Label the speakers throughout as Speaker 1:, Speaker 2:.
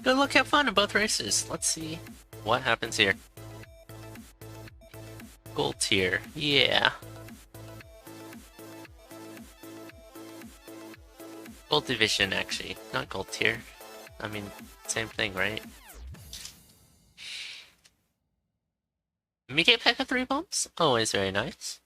Speaker 1: Good luck, have fun in both races. Let's see what happens here. Gold tier, yeah. Gold division, actually, not gold tier. I mean, same thing, right? Immediate pack of 3 bumps? Always very nice.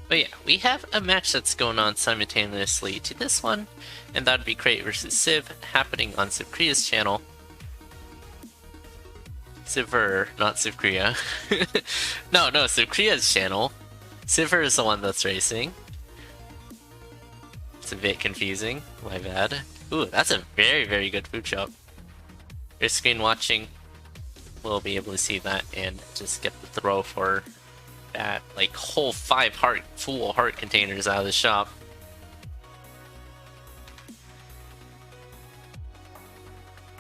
Speaker 1: But yeah, we have a match that's going on simultaneously to this one, and that'd be Crate versus Civ, happening on Civkria's channel. Civer, not Civkria. no, Civkria's channel. Civer is the one that's racing. It's a bit confusing, my bad. Ooh, that's a very, very good food shop. Your screen watching will be able to see that and just get the throw for that, like, whole 5 full heart containers out of the shop.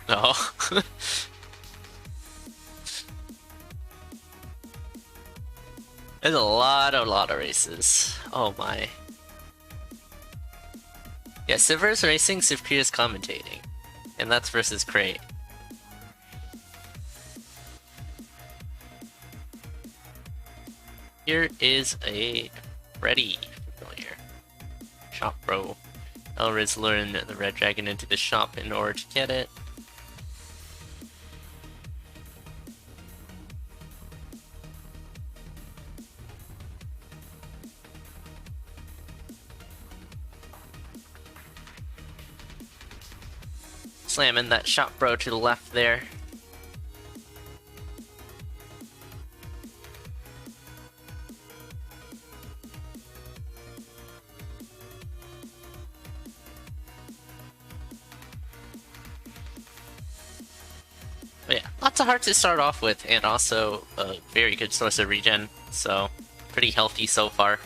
Speaker 1: Oh. There's a lot of races. Oh my. Yeah, Civer's racing, Civkria's commentating. And that's versus Crate. Here is a Freddy familiar. Shop Bro. Eleriz luring the Red Dragon into the shop in order to get it. Slamming that Shop Bro to the left there. But yeah, lots of hearts to start off with, and also a very good source of regen, so pretty healthy so far.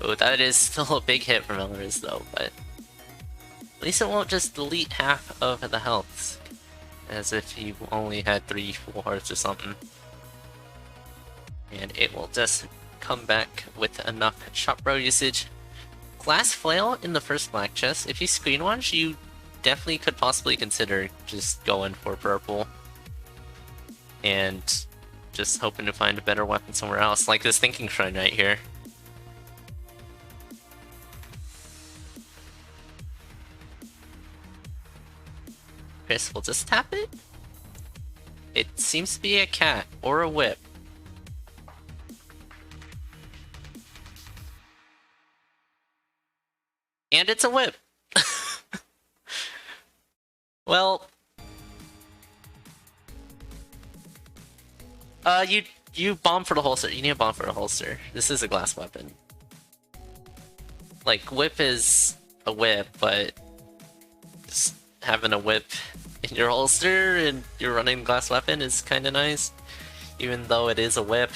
Speaker 1: Oh, that is still a big hit from Eleriz though, but at least it won't just delete half of the health, as if you only had 3 full hearts or something. And it will just come back with enough Shop Bro usage. Glass Flail in the first black chest, if you screen watch, you definitely could possibly consider just going for purple. And just hoping to find a better weapon somewhere else, like this Thinking Shrine right here. Chris will just tap it. It seems to be a cat or a whip. And it's a whip! Well... you bomb for the holster. You need a bomb for the holster. This is a glass weapon. Like, whip is a whip, but just having a whip in your holster and you're running a glass weapon is kind of nice, even though it is a whip.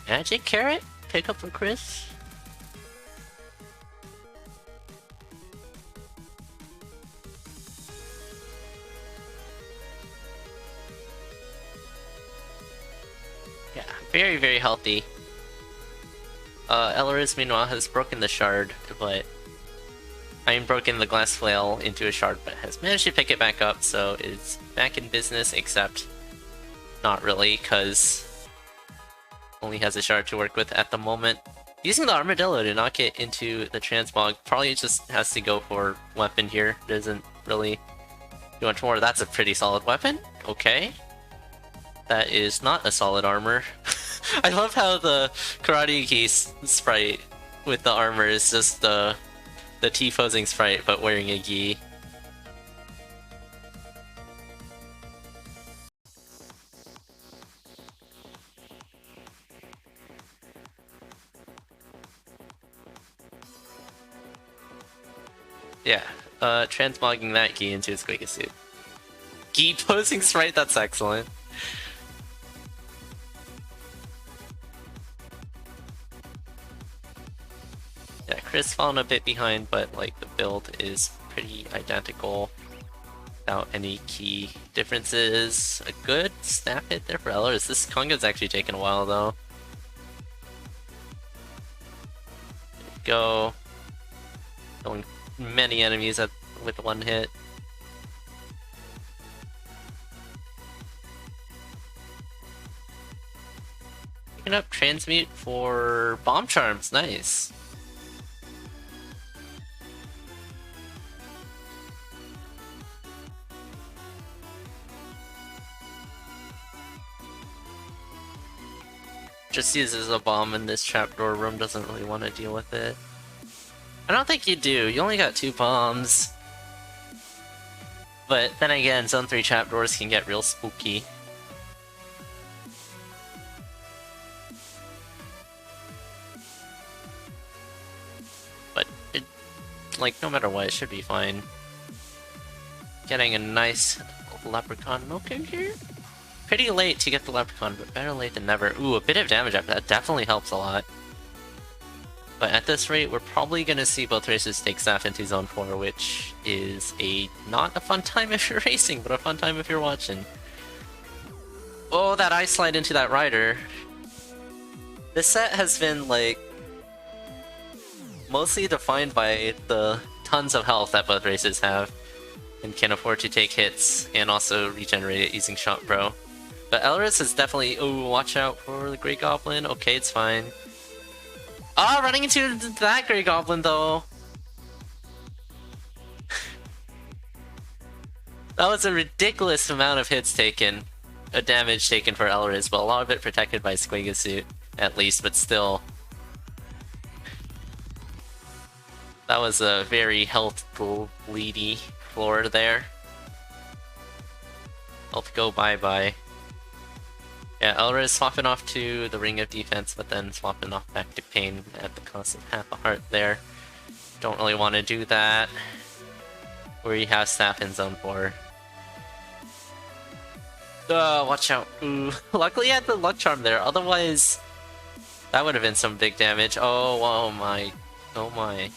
Speaker 1: Magic Carrot? Pick up for Chris? Yeah, very, very healthy. Eleriz, meanwhile, has broken the shard, but... I mean, broken the glass flail into a shard, but has managed to pick it back up, so it's back in business, except... not really, because... only has a shard to work with at the moment. Using the armadillo to not get into the transmog, probably just has to go for weapon here. Doesn't really do much more. That's a pretty solid weapon. Okay. That is not a solid armor. I love how the Karate Key sprite with the armor is just the T-posing sprite, but wearing a gi. Yeah, transmogging that gi into his quickest suit. Gi posing sprite, that's excellent. Yeah, Chris falling a bit behind, but like the build is pretty identical without any key differences. A good snap hit there for eleriz. This Konga's actually taken a while though. There we go. Killing many enemies with one hit. Picking up transmute for bomb charms, nice. Just uses a bomb in this trapdoor room, doesn't really want to deal with it. I don't think you do, you only got 2 bombs. But then again, Zone 3 trapdoors can get real spooky. But, like, no matter what, it should be fine. Getting a nice leprechaun milking here. Pretty late to get the leprechaun, but better late than never. Ooh, a bit of damage up, that definitely helps a lot. But at this rate, we're probably gonna see both races take staff into Zone 4, which is not a fun time if you're racing, but a fun time if you're watching. Oh, that ice slide into that rider. This set has been, like, mostly defined by the tons of health that both races have, and can afford to take hits, and also regenerate it using Shot Bro. But eleriz is definitely... Oh, watch out for the Grey Goblin. Okay, it's fine. Ah, running into that Grey Goblin, though! That was a ridiculous amount of hits taken. Damage taken for eleriz, but a lot of it protected by Squigga suit, at least, but still. That was a very health bleedy floor there. Health go bye-bye. Yeah, eleriz swapping off to the Ring of Defense, but then swapping off back to Pain at the cost of half a heart there. Don't really want to do that. Where you have staff in Zone 4. Watch out. Ooh. Luckily I had the Luck Charm there, otherwise that would have been some big damage. Oh my. Oh my.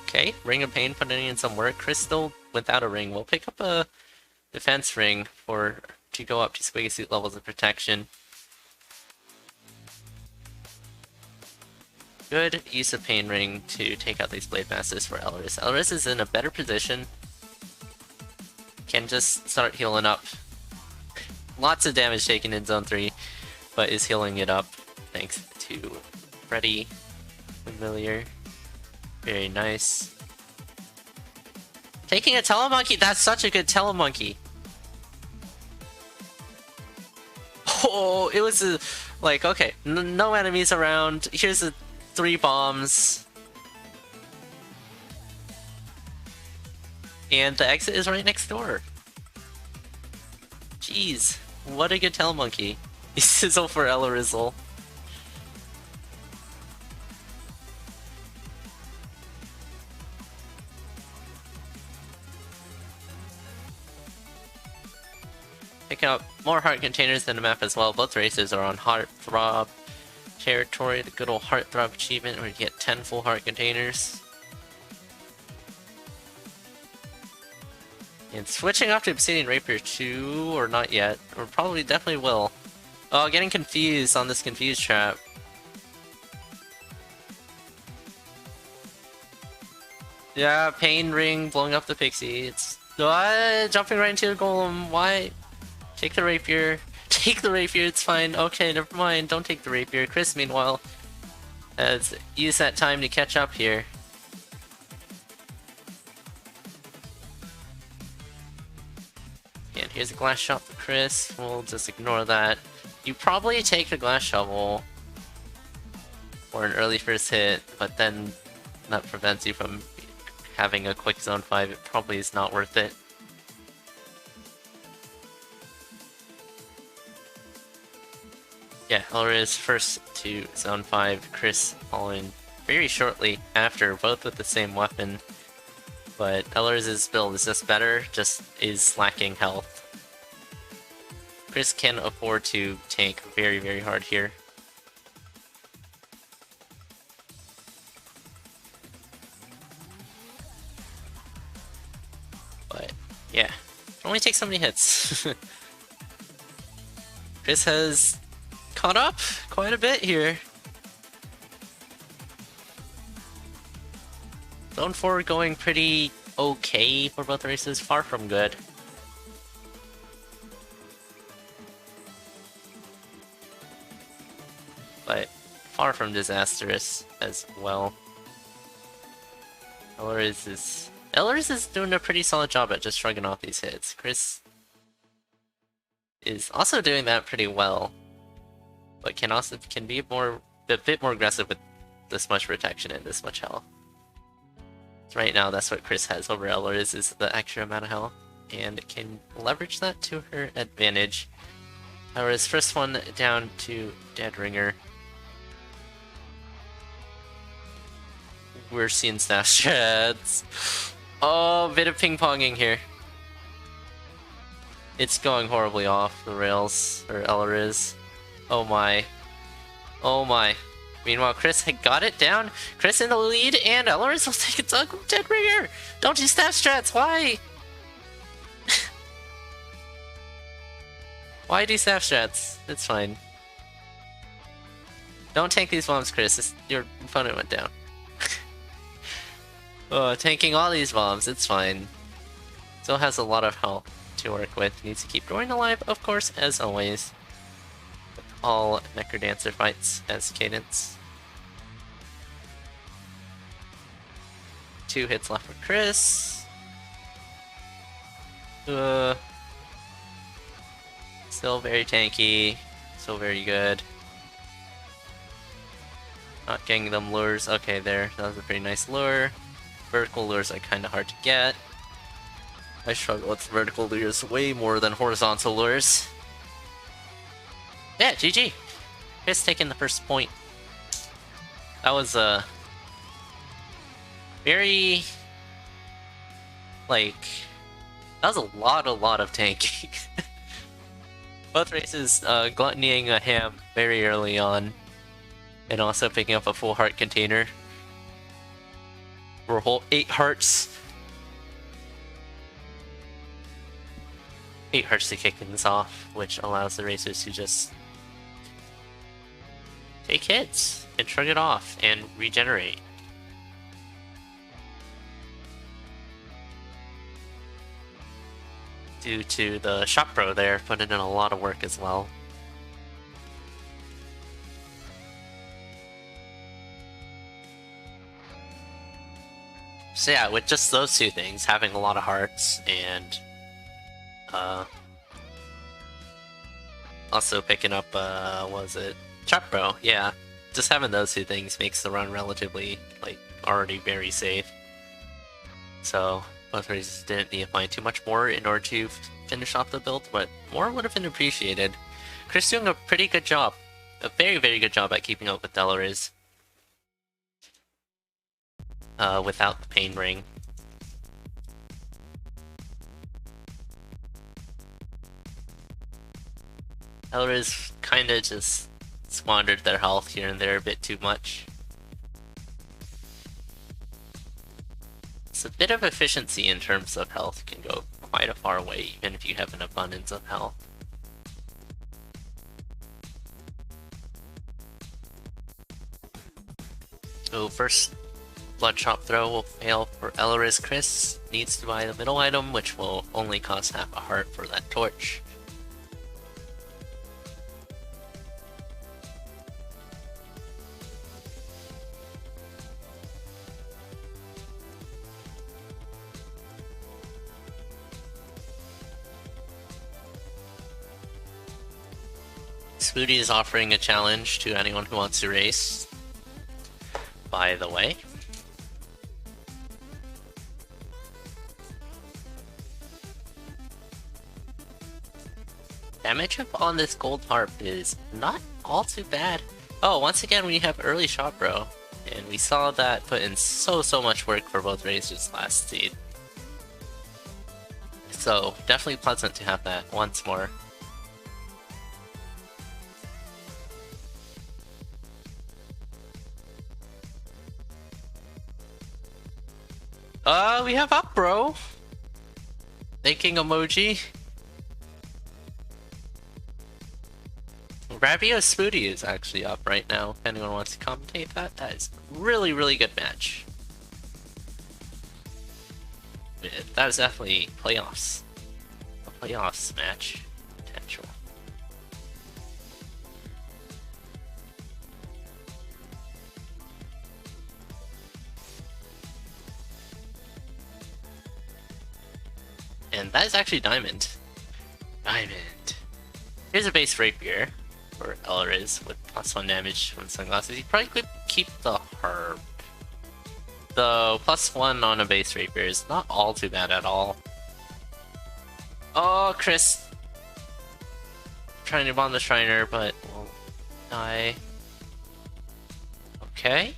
Speaker 1: Okay, Ring of Pain putting in some work. Crystal without a ring. We'll pick up a defense ring to go up to Squigga suit levels of protection. Good use of Pain Ring to take out these Blade Masters for eleriz. Eleriz is in a better position. Can just start healing up. Lots of damage taken in Zone 3, but is healing it up thanks to Freddy Familiar. Very nice. Taking a Telemonkey! That's such a good Telemonkey! Oh, it was like, okay, no enemies around. Here's the 3 bombs. And the exit is right next door. Jeez, what a good Telemonkey. Sizzle for elerizzle. Picking up more heart containers in the map as well. Both races are on Heartthrob territory, the good old Heartthrob achievement where you get 10 full heart containers. And switching off to Obsidian Rapier 2, or not yet, or probably definitely will. Oh, getting confused on this confused trap. Yeah, Pain Ring blowing up the pixie. It's jumping right into a golem. Why? Take the rapier. Take the rapier, it's fine. Okay, never mind. Don't take the rapier. Chris, meanwhile, has used that time to catch up here. And here's a glass shot for Chris. We'll just ignore that. You probably take the glass shovel for an early first hit, but then that prevents you from having a quick Zone 5. It probably is not worth it. Yeah, eleriz first to Zone 5, Chris following very shortly after, both with the same weapon. But eleriz's build is just better, just is lacking health. Chris can afford to tank very, very hard here. only takes so many hits. Chris has caught up quite a bit here. Zone 4 going pretty okay for both races, far from good. But far from disastrous as well. eleriz is doing a pretty solid job at just shrugging off these hits. Chris is also doing that pretty well, but can be a bit more aggressive with this much protection and this much health. So right now, that's what Chris has over eleriz, is the extra amount of health, and can leverage that to her advantage. eleriz first one down to Dead Ringer. We're seeing staff strats. Oh, bit of ping-ponging here. It's going horribly off the rails for eleriz. Oh my. Oh my. Meanwhile, Chris had got it down. Chris in the lead, and eleriz will take its ugly Dead Ringer. Don't do staff strats. Why? Why do staff strats? It's fine. Don't tank these bombs, Chris. Your opponent went down. Oh, tanking all these bombs, it's fine. Still has a lot of health to work with. Needs to keep Dorian alive, of course, as always. With all Necrodancer fights as cadence. 2 hits left for Chris. Still very tanky. Still very good. Not getting them lures. Okay, there. That was a pretty nice lure. Vertical lures are kind of hard to get. I struggle with vertical lures way more than horizontal lures. Yeah, GG! Chris taking the first point. That was a very... that was a lot of tanking. Both races gluttonying a ham very early on. And also picking up a full heart container. For a whole 8 hearts. 8 hearts to kick things off, which allows the racers to just take hits and shrug it off and regenerate. Due to the shop pro there putting in a lot of work as well. So yeah, with just those 2 things, having a lot of hearts and also picking up, what was it? Chop Pro, yeah. Just having those 2 things makes the run relatively, already very safe. So, both races didn't need to find too much more in order to finish off the build, but more would have been appreciated. Chris doing a pretty good job. A very, very good job at keeping up with eleriz. Without the pain ring. eleriz kinda just squandered their health here and there a bit too much. So a bit of efficiency in terms of health can go quite a far way, even if you have an abundance of health. So first Blood Chop throw will fail for eleriz. Chris needs to buy the middle item, which will only cost half a heart for that torch. Spoody is offering a challenge to anyone who wants to race, by the way. Damage up on this gold harp is not all too bad. Oh, once again we have early shot bro, and we saw that put in so much work for both racers last seed. So definitely pleasant to have that once more. We have up bro. thinking emoji. Rabio Spooty is actually up right now. If anyone wants to commentate that, that is a really, really good match. That is definitely playoffs. A playoffs match potential. And that is actually Diamond. Diamond. Here's a base rapier for eleriz with +1 damage from sunglasses. You probably could keep the herb. The +1 on a base rapier is not all too bad at all. Oh, Chris! Trying to bomb the Shriner, but won't die. Okay.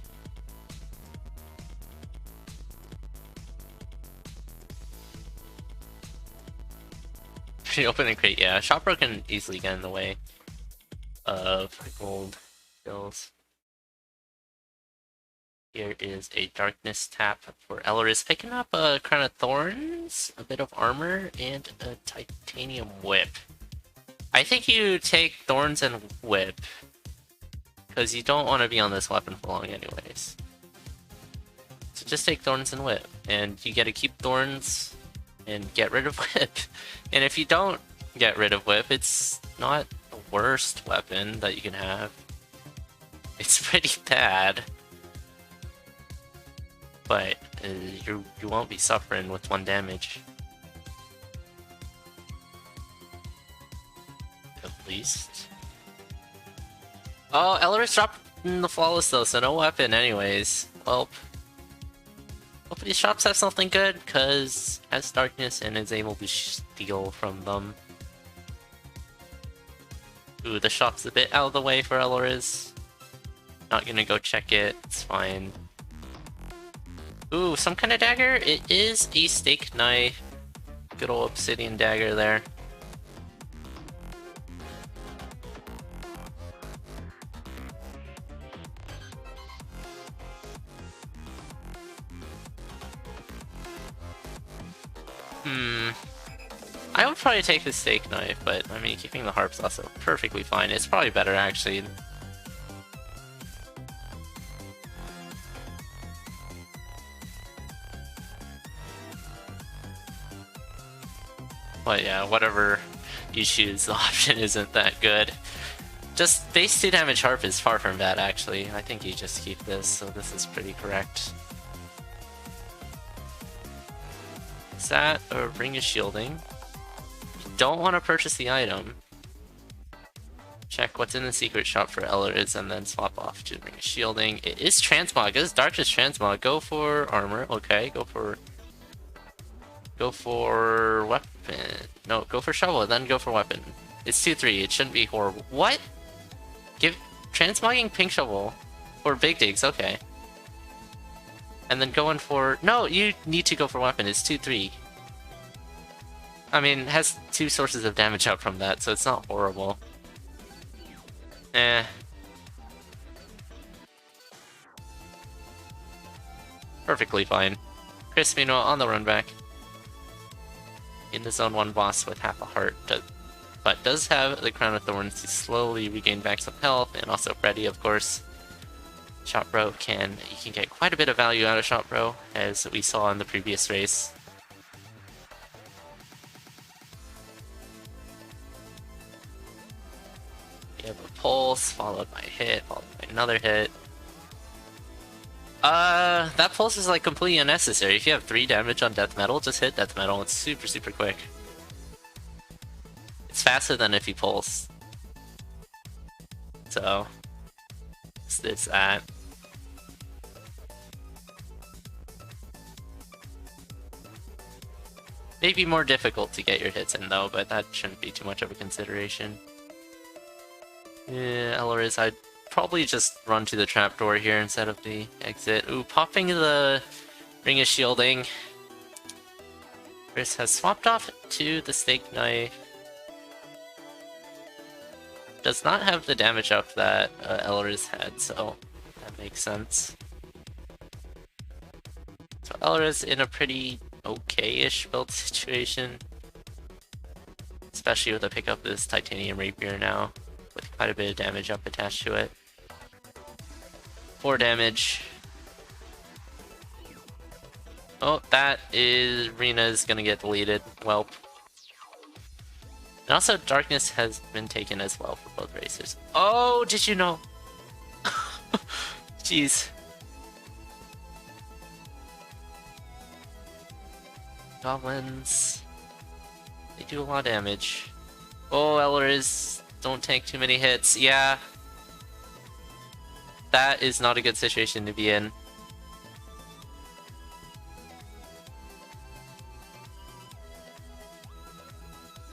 Speaker 1: Open and crate, yeah. Shopbro can easily get in the way of gold kills. Here is a darkness tap for eleriz, picking up a crown of thorns, a bit of armor, and a titanium whip. I think you take thorns and whip, because you don't want to be on this weapon for long anyways. So just take thorns and whip, and you get to keep thorns and get rid of whip. And if you don't get rid of whip, it's not the worst weapon that you can have. It's pretty bad. But you won't be suffering with 1 damage. At least. Oh, eleriz dropped in the flawless though, so no weapon anyways. Well, hopefully shops have something good, cause has darkness and is able to steal from them. Ooh, the shop's a bit out of the way for eleriz. Not gonna go check it, it's fine. Ooh, some kind of dagger? It is a steak knife. Good old obsidian dagger there. I would probably take the steak knife, but I mean, keeping the harp's also perfectly fine. It's probably better actually. But yeah, whatever you choose, the option isn't that good. Just base 2 damage harp is far from bad actually. I think you just keep this, so this is pretty correct. Is that a ring of shielding? You don't want to purchase the item. Check what's in the secret shop for eleriz and then swap off to ring of shielding. It is transmog, it is darkness transmog. Go for armor, okay, go for weapon. No, go for shovel, then go for weapon. It's 2-3, it shouldn't be horrible. What? Give transmogging pink shovel for big digs, okay. And then going for... No, you need to go for weapon, it's 2-3. I mean, it has 2 sources of damage out from that, so it's not horrible. Eh. Perfectly fine. Chris, meanwhile, on the run back. In the Zone 1 boss with half a heart, but does have the Crown of Thorns to slowly regain back some health, and also Freddy, of course. Shopbro you can get quite a bit of value out of Shopbro, as we saw in the previous race. You have a pulse, followed by a hit, followed by another hit. That pulse is like completely unnecessary. If you have 3 damage on death metal, just hit death metal. It's super, super quick. It's faster than if you pulse. So, it's that. Maybe more difficult to get your hits in though, but that shouldn't be too much of a consideration. Yeah, eleriz, I'd probably just run to the trapdoor here instead of the exit. Ooh, popping the ring of shielding. Chris has swapped off to the steak knife. Does not have the damage up that eleriz had, so that makes sense. So eleriz in a pretty okay-ish build situation. especially with the pickup of this titanium rapier now, with quite a bit of damage up attached to it. 4 damage. Oh, that is... Rena's gonna get deleted. Welp. And also, darkness has been taken as well for both racers. Oh, did you know? Jeez. Goblins. They do a lot of damage. Oh, eleriz, don't take too many hits. Yeah. That is not a good situation to be in.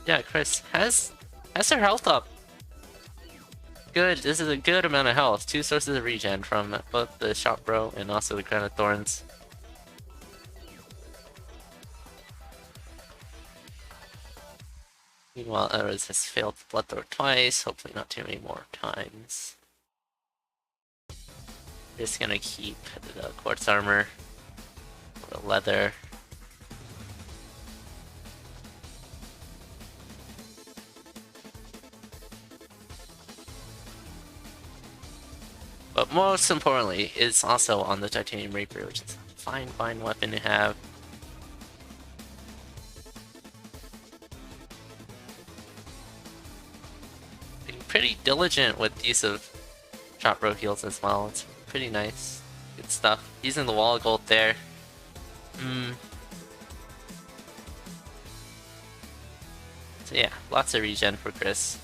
Speaker 1: Yeah, Chris has her health up. Good, this is a good amount of health. 2 sources of regen from both the Shop Bro and also the Crown of Thorns. Meanwhile, eleriz has failed the Blood Throat twice, hopefully not too many more times. Just gonna keep the quartz armor, the leather. But most importantly, it's also on the titanium rapier, which is a fine weapon to have. Being pretty diligent with use of Shop Bro heals as well. It's pretty nice. Good stuff. Using the wall of gold there. So yeah, lots of regen for Chris.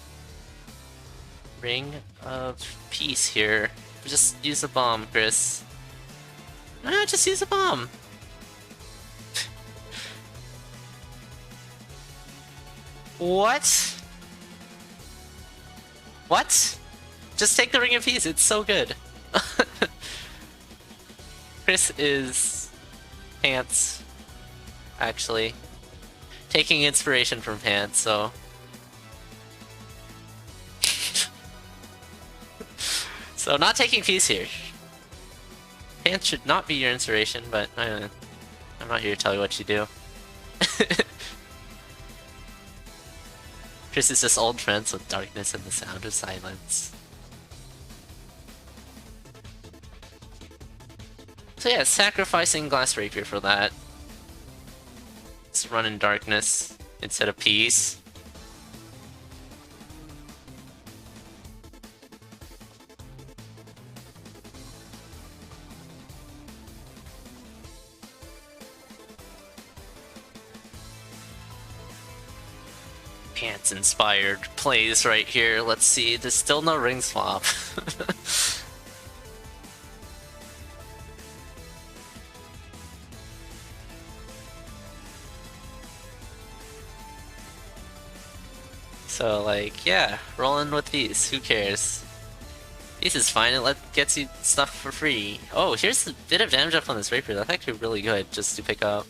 Speaker 1: Ring of Peace here. Just use a bomb, Chris. No, just use a bomb. What? What? Just take the Ring of Peace, it's so good. Chris is Pants, actually. Taking inspiration from Pants, so... So not taking Peace here. Pants should not be your inspiration, but I'm not here to tell you what you do. Chris is just old friends with darkness and the sound of silence. So yeah, sacrificing Glass Rapier for that. Just run in darkness instead of Peace. Pants inspired plays right here. Let's see, there's still no ring swap. So like, yeah, rolling with these, who cares? This is fine, it gets you stuff for free. Oh, here's a bit of damage up on this rapier, that's actually really good just to pick up.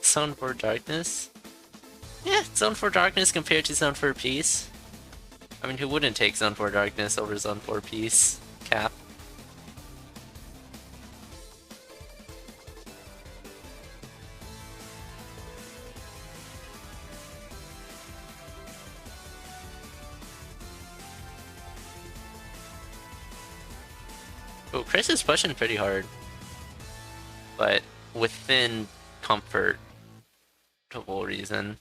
Speaker 1: Zone for Darkness? Yeah, Zone for Darkness compared to Zone for Peace. I mean, who wouldn't take Zone for Darkness over Zone for Peace? Cap. Oh, Chris is pushing pretty hard. But within comfort. Reason.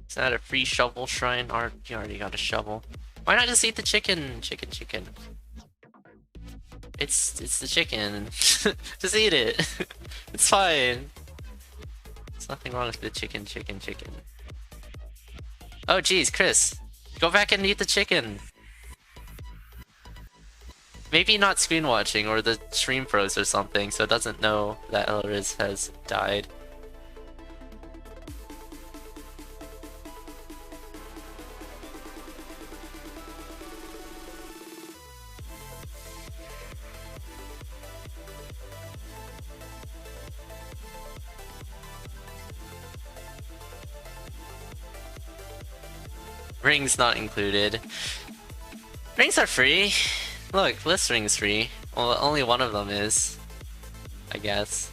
Speaker 1: Is that a free shovel shrine? Or you already got a shovel. Why not just eat the chicken? Chicken. It's the chicken. Just eat it. It's fine. There's nothing wrong with the chicken. Oh geez, Chris. Go back and eat the chicken. Maybe not screen watching or the stream froze or something, so it doesn't know that eleriz has died. Rings not included. Rings are free. Look, this ring's free. Well, only one of them is, I guess.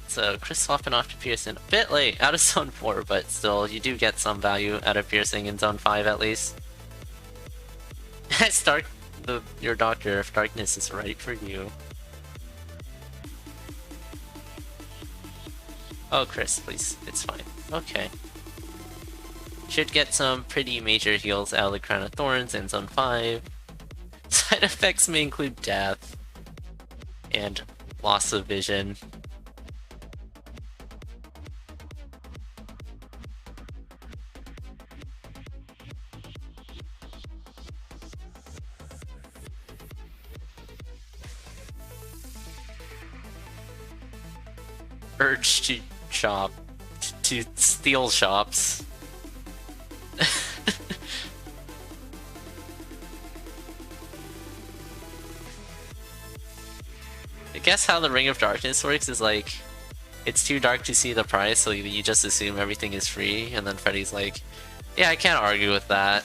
Speaker 1: So Chris swapping off to Pearson. A bit late, out of Zone 4, but still, you do get some value out of piercing in Zone 5 at least. Start your doctor if darkness is right for you. Oh, Chris, please. It's fine. Okay. Should get some pretty major heals out of the Crown of Thorns in Zone 5. Side effects may include death and loss of vision. Urge to shop, to steal shops. I guess how the Ring of Darkness works is like, it's too dark to see the price, so you just assume everything is free, and then Freddy's like, yeah, I can't argue with that.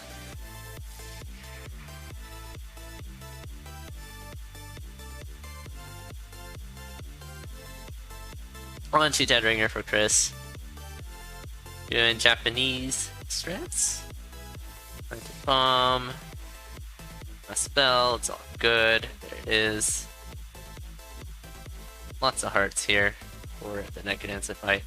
Speaker 1: On to Dead Ringer for Chris. Doing Japanese strats. Planted bomb. A spell, it's all good. There it is. Lots of hearts here for the Necrodancer fight.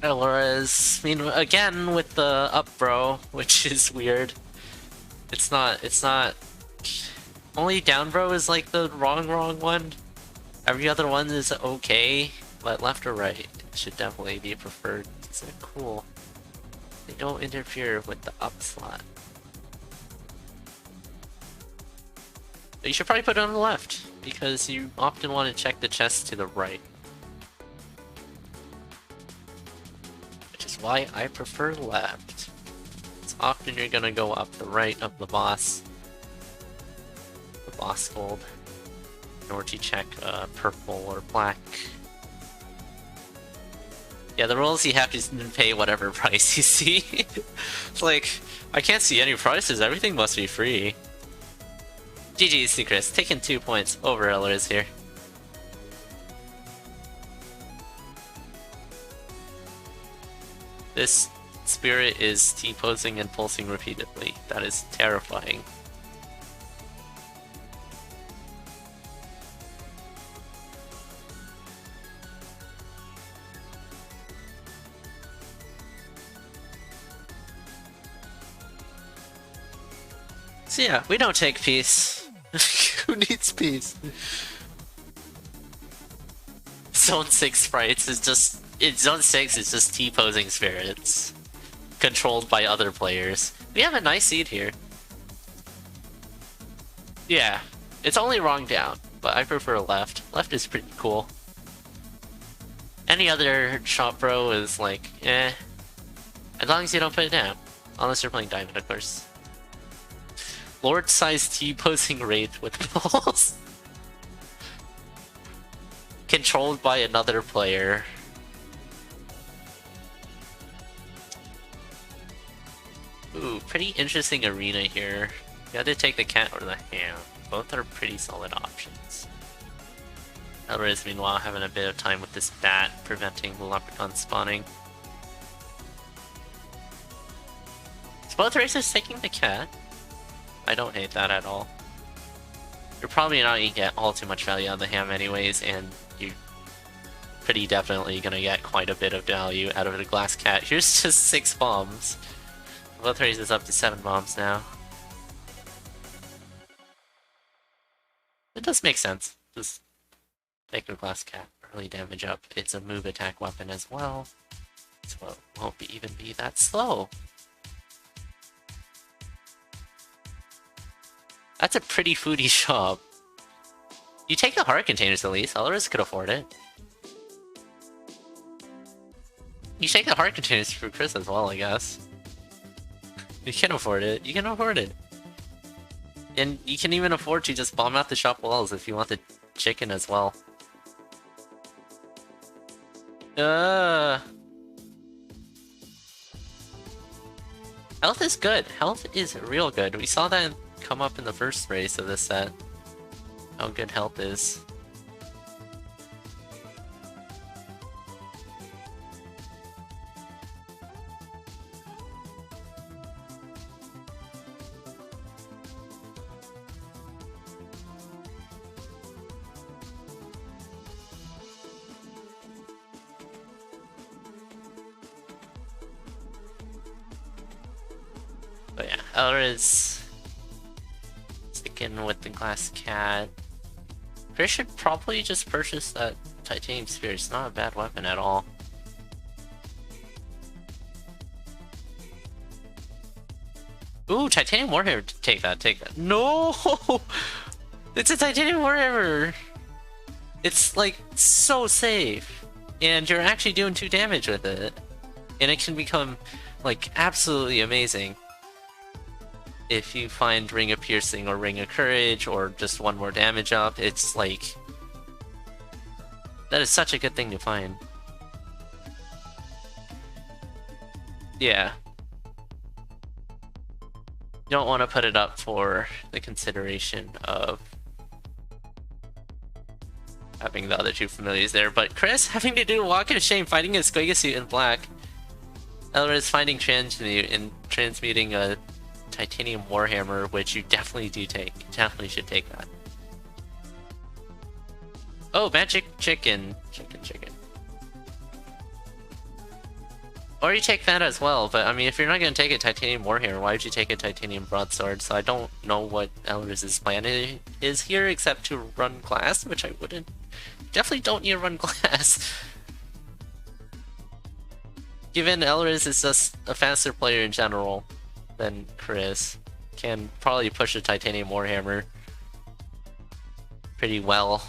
Speaker 1: Eleriz, I mean, again with the up bro, which is weird. It's not. Only down bro is like the wrong one. Every other one is okay, but left or right should definitely be preferred. These are cool. They don't interfere with the up slot. But you should probably put it on the left, because you often want to check the chest to the right. Which is why I prefer left. It's often you're gonna go up the right of the boss gold, in order to check purple or black. Yeah, the rule is you have to pay whatever price you see. It's like, I can't see any prices, everything must be free. GG's to Chris, taking 2 points over Eleriz here. This spirit is T-posing and pulsing repeatedly. That is terrifying. So yeah, we don't take peace. Who needs peace? Zone 6 sprites is just... Zone 6 is just T-posing spirits. Controlled by other players. We have a nice seed here. Yeah, it's only wrong down, but I prefer left. Left is pretty cool. Any other shop bro is like, eh. As long as you don't put it down. Unless you're playing Diamond, of course. Lord-sized T-posing Wraith with pulse. Controlled by another player. Ooh, pretty interesting arena here. You either take the cat or the ham. Both are pretty solid options. Eleriz, meanwhile, having a bit of time with this bat, preventing the leprechaun spawning. Is both races taking the cat? I don't hate that at all. You're probably not gonna get all too much value out of the ham anyways, and you're pretty definitely gonna get quite a bit of value out of the glass cat. Here's just 6 bombs. Both races up to 7 bombs now. It does make sense. Just take the glass cat, early damage up. It's a move attack weapon as well, so it won't even be that slow. That's a pretty foodie shop. You take the heart containers at least. Eleriz could afford it. You take the heart containers for Chris as well, I guess. You can afford it. You can afford it. And you can even afford to just bomb out the shop walls if you want the chicken as well. Health is good. Health is real good. We saw that come up in the first race of this set. How good health is. But yeah, eleriz sticking with the glass cat. Chris should probably just purchase that titanium spear. It's not a bad weapon at all. Ooh, titanium warhammer. Take that, take that. No! It's a titanium warhammer! It's like so safe. And you're actually doing 2 damage with it. And it can become like absolutely amazing if you find Ring of Piercing or Ring of Courage or just 1 more damage up. It's like, that is such a good thing to find. Yeah. You don't want to put it up for the consideration of having the other 2 familiars there, but Chris having to do Walk of Shame, fighting a Squigasuit in black. eleriz finding Transmute and transmuting a Titanium Warhammer, which you definitely do take. You definitely should take that. Oh, magic chicken. Chicken. Or you take that as well, but I mean, if you're not going to take a Titanium Warhammer, why would you take a Titanium Broadsword? So I don't know what eleriz's plan is here, except to run glass, which I wouldn't. Definitely don't need to run glass. Given eleriz is just a faster player in general than Chris, can probably push a Titanium Warhammer pretty well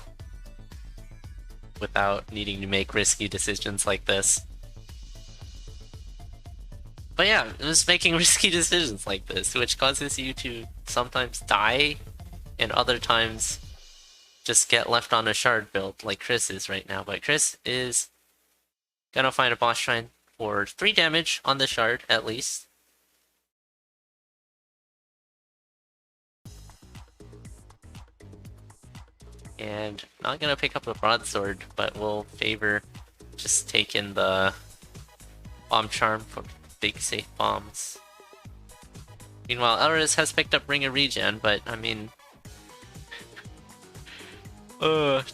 Speaker 1: without needing to make risky decisions like this. But yeah, it was making risky decisions like this, which causes you to sometimes die and other times just get left on a shard build like Chris is right now. But Chris is gonna find a boss shrine for 3 damage on the shard at least. And not gonna pick up the broadsword, but will favor just taking the bomb charm for big safe bombs. Meanwhile, eleriz has picked up Ring of Regen, but I mean,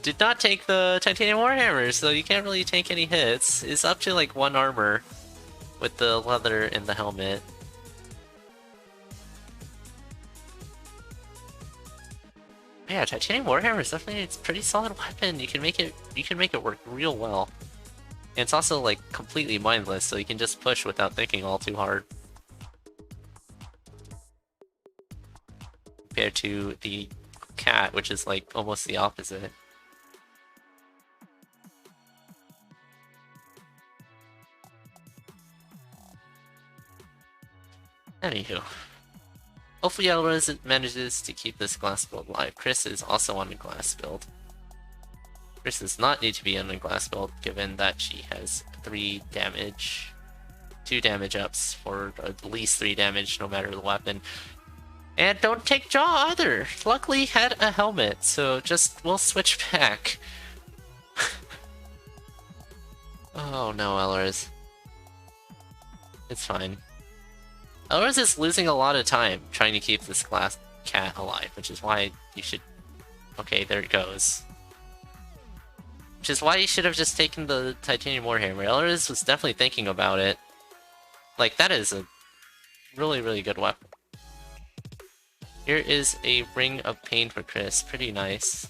Speaker 1: did not take the Titanium Warhammer, so you can't really take any hits. It's up to like 1 armor with the leather and the helmet. Yeah, Titanium Warhammer is definitely a pretty solid weapon. You can make it work real well. And it's also like completely mindless, so you can just push without thinking all too hard. Compared to the cat, which is like almost the opposite. Anywho. Hopefully eleriz manages to keep this glass build alive. Chris is also on a glass build. Chris does not need to be on a glass build, given that she has 3 damage. 2 damage ups for at least 3 damage, no matter the weapon. And don't take jaw either! Luckily had a helmet, so we'll switch back. Oh no, eleriz. It's fine. eleriz is losing a lot of time trying to keep this glass cat alive, which is why you should... Okay, there it goes. Which is why you should have just taken the Titanium Warhammer. eleriz was definitely thinking about it. Like, that is a really, really good weapon. Here is a Ring of Pain for Chris. Pretty nice.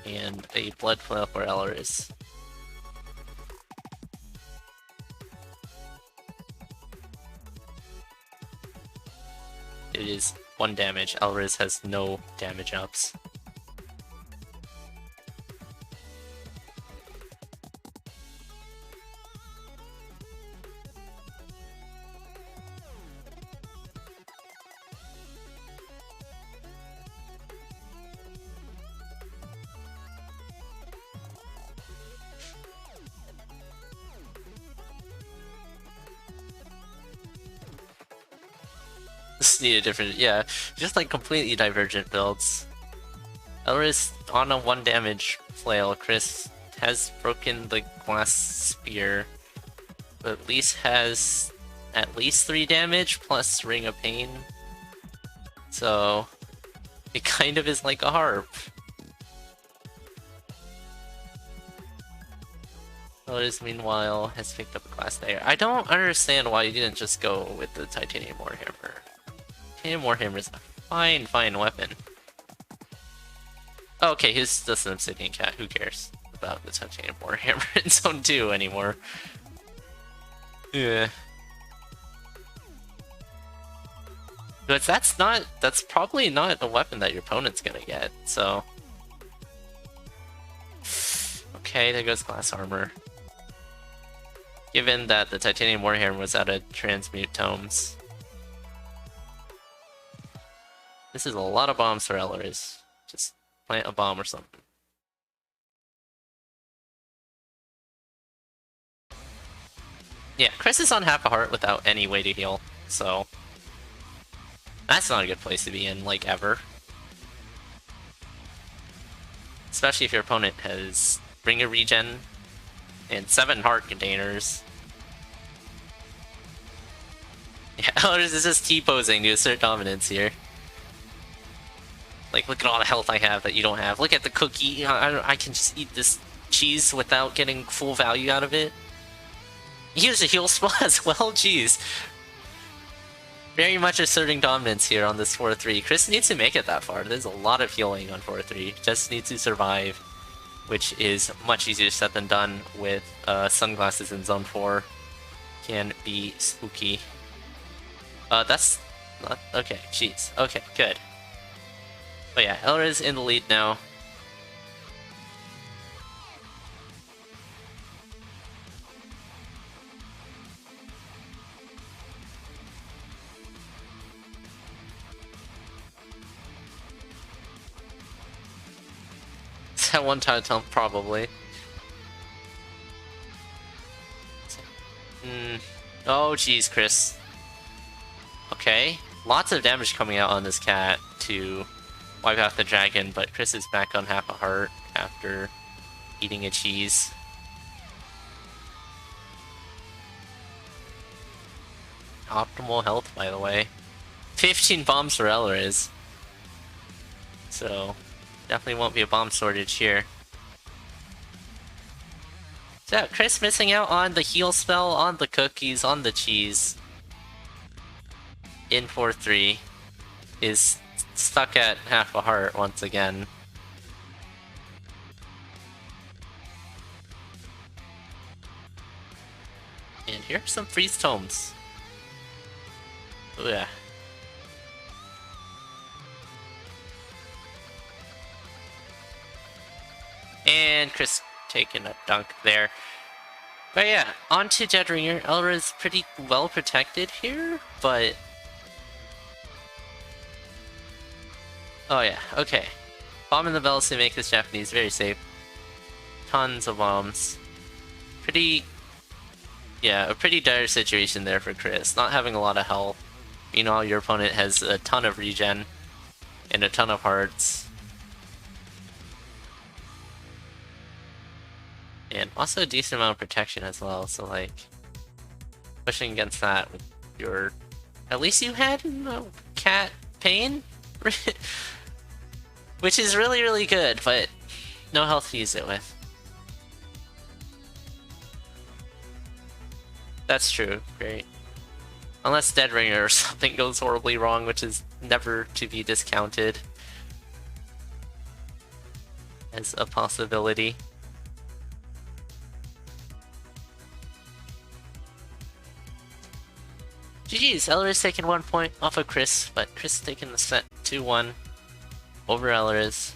Speaker 1: And a Blood Flail for eleriz. It is 1 damage. eleriz has no damage ups. just need a different, yeah, just like completely divergent builds. Eleriz on a 1 damage flail. Chris has broken the glass spear, but at least has at least 3 damage plus Ring of Pain. So it kind of is like a harp. Eleriz, meanwhile, has picked up a glass there. I don't understand why you didn't just go with the Titanium Warhammer. Titanium Warhammer is a fine weapon. Oh, okay, he's just an Obsidian Cat. Who cares about the Titanium Warhammer in Zone 2 anymore? Yeah. But that's probably not a weapon that your opponent's gonna get, so... Okay, there goes glass armor. Given that the Titanium Warhammer was out of Transmute Tomes. This is a lot of bombs for Eleriz. Just plant a bomb or something. Yeah, Chris is on half a heart without any way to heal, so... That's not a good place to be in, like, ever. Especially if your opponent has Ring of Regen and 7 heart containers. Yeah, Eleriz is just T-posing to assert dominance here. Like, look at all the health I have that you don't have. Look at the cookie. I can just eat this cheese without getting full value out of it. Use a heal spell as well, jeez. Very much asserting dominance here on this 4-3. Chris needs to make it that far. There's a lot of healing on 4-3. Just needs to survive, which is much easier said than done with sunglasses in Zone 4. Can be spooky. That's not... Okay, jeez. Okay, good. But yeah, Eleriz in the lead now. That one time, probably. Oh, jeez, Chris. Okay. Lots of damage coming out on this cat to wipe out the dragon, but Chris is back on half a heart after eating a cheese. Optimal health, by the way. 15 bombs for Eleriz. So... definitely won't be a bomb shortage here. So Chris missing out on the heal spell, on the cookies, on the cheese. In 4-3 is stuck at half a heart once again. And here are some freeze tomes. Ooh, yeah. And Chris taking a dunk there. But yeah, on to Deadringer. Eleriz pretty well protected here, but... Oh yeah, okay. Bomb in the bells to make this Japanese very safe. Tons of bombs. Pretty... Yeah, a pretty dire situation there for Chris. Not having a lot of health. Meanwhile, your opponent has a ton of regen. And a ton of hearts. And also a decent amount of protection as well, so like... pushing against that with your... At least you had cat pain? Which is really, really good, but no health to use it with. That's true, great. Unless Deadringer or something goes horribly wrong, which is never to be discounted as a possibility. GG's, Eleriz taking 1 point off of Chris, but Chris taking the set 2-1 over Eleriz.